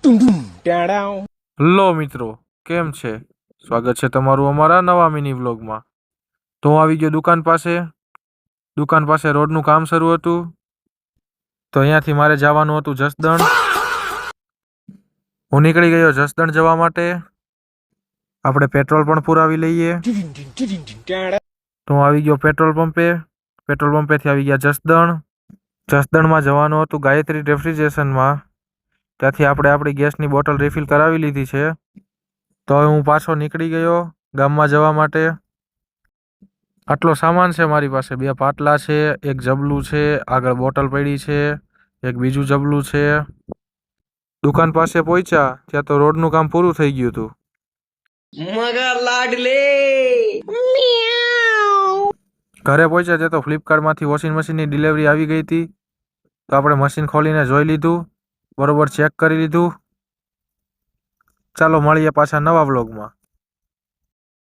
Hello મિત્રો, કેમ છે? સ્વાગત છે તમારું અમારા નવા મિની વ્લોગમાં. તો હું આવી ગયો દુકાન પાસે રોડનું કામ શરૂ હતું, તો અહીંયાથી મારે જવાનું હતું જસદણ. હું નીકળી ગયો જસદણ જવા માટે. આપણે પેટ્રોલ પણ પુરાવી લઈએ. તો હું આવી ગયો પેટ્રોલ પંપેથી આવી ગયા જસદણમાં જવાનું હતું ગાયત્રી રેફ્રિજરેશનમાં. ત્યાંથી આપણે આપણી ગેસની બોટલ રિફિલ કરાવી લીધી છે. તો હવે હું પાછો નીકળી ગયો ગામમાં જવા માટે. આટલો સામાન છે મારી પાસે, 2 પાટલા છે, 1 જબલું છે, આગળ બોટલ પડી છે, એક બીજું જબલું છે. દુકાન પાસે પહોંચ્યા ત્યાં તો રોડનું કામ પૂરું થઈ ગયું હતું. ઘરે પહોંચ્યા ત્યાં તો ફ્લિપકાર્ટમાંથી વોશિંગ મશીનની ડિલિવરી આવી ગઈ હતી. તો આપણે મશીન ખોલીને જોઈ લીધું, બરોબર ચેક કરી લીધું. ચાલો મળીએ પાછા નવા વ્લોગમાં.